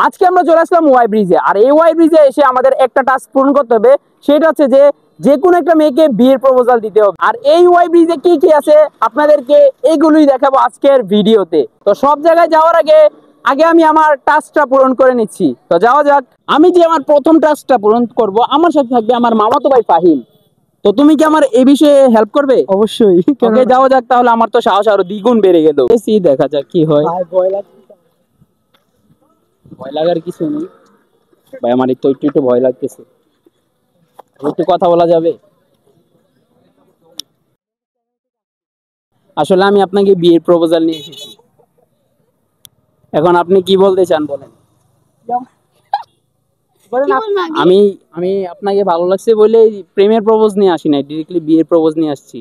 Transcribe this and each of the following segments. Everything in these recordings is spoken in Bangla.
আজকে আমরা চলে আসলাম ওয়াই ব্রিজে। আর এই ওয়াই ব্রিজে এসে আমাদের একটা টাস্ক পূরণ করতে হবে, সেটা হচ্ছে যে যে কোনো একটা মেয়েকে বিয়ের প্রপোজাল দিতে হবে। আর এই ওয়াই ব্রিজে কি কি আছে আপনাদেরকে এইগুলোই দেখাবো আজকের ভিডিওতে। তো সব জায়গায় যাওয়ার আগে আগে আমি আমার টাস্কটা পূরণ করে নিচ্ছি। তো যাওয়া যাক। আমি যে আমার প্রথম টাস্কটা পূরণ করব, আমার সাথে থাকবে আমার মামাতো ভাই ফাহিম। তো তুমি কি আমার এই বিষয়ে হেল্প করবে? অবশ্যই। ওকে, যাওয়া যাক তাহলে। আমার তো সাহস আরো দ্বিগুণ বেড়ে গেল। দেখা যাক কি হয়। ভয় লাগার কিছু নেই ভাই, আমার একটু একটু একটু ভয় লাগতেছে। একটু কথা বলা যাবে? আসলে আমি আপনাকে বিয়ের প্রপোজাল নিয়ে এসেছি, এখন আপনি কি বলতে চান বলেন। আমি আমি আপনাকে ভালো লাগছে বলে প্রেমের প্রপোজ নিয়ে আসি নাই, ডিরেক্টলি বিয়ের প্রপোজ নিয়ে আসছি।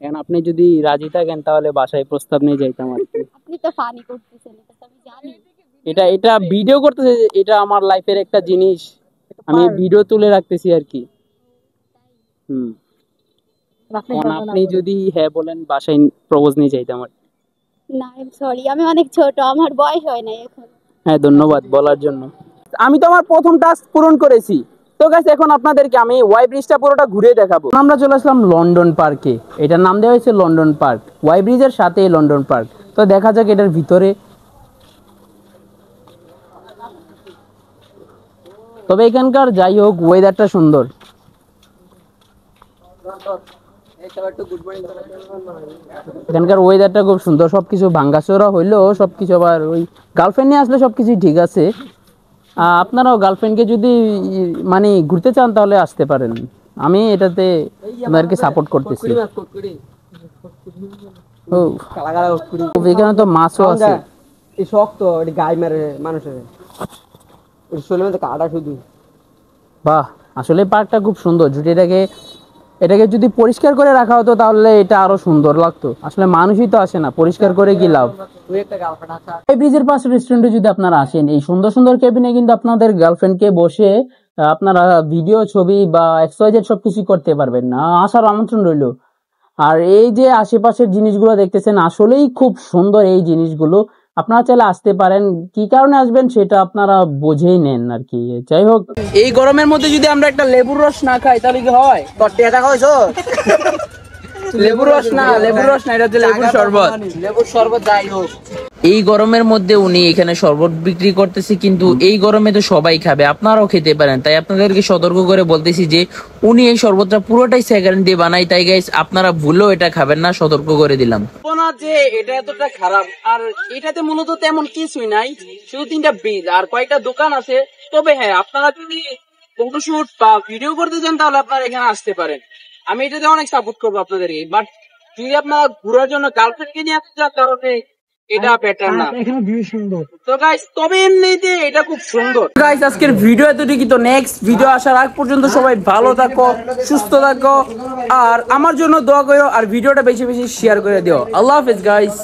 এখন আপনি যদি রাজি থাকেন তাহলে বাসায় প্রস্তাব নিয়ে যাইতাম আর কি। আপনি তো ফানি করতেছেন, এটা তো আমি জানি। এটা এটা ভিডিও করতেছে, এটা আমার লাইফের একটা জিনিস, আমি ভিডিও তুলে রাখতেছি আর কি। আপনি যদি হ্যাঁ বলেন বাসায় প্রপোজ নিয়ে যাইতাম আর। না আই এম সরি, আমি অনেক ছোট, আমার বয়স হয় না এখন। হ্যাঁ, ধন্যবাদ বলার জন্য। আমি তো আমার প্রথম টাস্ক পূরণ করেছি। তো গাইস, এখন আপনাদেরকে আমি ওয়াই ব্রিজটা পুরোটা ঘুরে দেখাবো। আমরা চলে আসলাম লন্ডন পার্কে। এটার নাম দেওয়া হয়েছে লন্ডন পার্ক, ওয়াই ব্রিজের সাথে লন্ডন পার্ক। তো দেখা যাক এটার ভিতরে। তবে এখানকার যাই হোক ওয়েদারটা সুন্দর। এখানকার ওয়েদারটা খুব সুন্দর, সবকিছু ভাঙ্গাচোরা হইলেও সবকিছু আবার ওই গার্লফ্রেন্ড নিয়ে আসলে সবকিছু ঠিক আছে। আপনারাও গার্লফ্রেন্ডকে যদি মানে ঘুরতে চান তাহলে আসতে পারেন, আমি এটাতে আপনাদেরকে সাপোর্ট করতেছি। ও এখানে তো মাছও আছে। এই শক্ত এটি গায়ে মেরে মানুষের শরীরের মধ্যে কাটা শুধু। বাহ, আসলে পার্কটা খুব সুন্দর। যদি এটাকে যদি পরিষ্কার করে রাখা হতো তাহলে এটা আরো সুন্দর লাগতো। আসলে মানুষই তো আসে না, পরিষ্কার করে কি লাভ। এই ব্রিজের পাশে রেস্টুরেন্টে যদি আপনারা আসেন, এই সুন্দর সুন্দর কেবিনে কিন্তু আপনাদের গার্লফ্রেন্ডকে বসে আপনারা ভিডিও, ছবি বা এক্সওয়াইজেড সবকিছু করতে পারবেন। না, আসার আমন্ত্রণ রইল। আর এই যে আশেপাশের জিনিসগুলো দেখতেছেন, আসলেই খুব সুন্দর এই জিনিসগুলো। আপনারা চাইলে আসতে পারেন, কি কারণে আসবেন সেটা আপনারা বুঝেই নেন আর কি। যাই হোক, এই গরমের মধ্যে যদি আমরা একটা লেবুর রস না খাই তাহলে কি হয়? লেবুর রস না, এটা হচ্ছে লেবুর শরবত। যাই হোক, এই গরমের মধ্যে উনি এখানে শরবত বিক্রি করতেছে, কিন্তু এই গরমে তো সবাই খাবে, আপনারাও খেতে পারেন। তাই আপনাদেরকে সতর্ক করে বলতেছি যে উনি এই শরবতটা পুরোটাই সেকেন্ড দিয়ে বানাই। তাই গাইস, আপনারা ভুলেও এটা খাবেন না, সতর্ক করে দিলাম। না যে এটা এতটা খারাপ, আর এটাতে মূলত তেমন কিছুই নাই, শুধু 3টা ব্রিজ আর কয়েকটা দোকান আছে। তবে হ্যাঁ, আপনারা যদি ফটোশুট বা ভিডিও করতে চান তাহলে আপনারা এখানে আসতে পারেন, আমি এটাতে অনেক সাপোর্ট করবো আপনাদেরকে। বাট যদি আপনারা ঘোরার জন্য গার্লফ্রেন্ডকে নিয়ে আসতে চান তাহলে এটা বেটার না। এখানে ভিউ সুন্দর তো গাইস, তবে এমনিতে এটা খুব সুন্দর। গাইস, আজকের ভিডিও এতটুকুই। তো নেক্সট ভিডিও আসার আগ পর্যন্ত সবাই ভালো থাকো, সুস্থ থাকো, আর আমার জন্য দোয়া করো, আর ভিডিওটা বেশি বেশি শেয়ার করে দিও। আল্লাহ হাফেজ গাইস।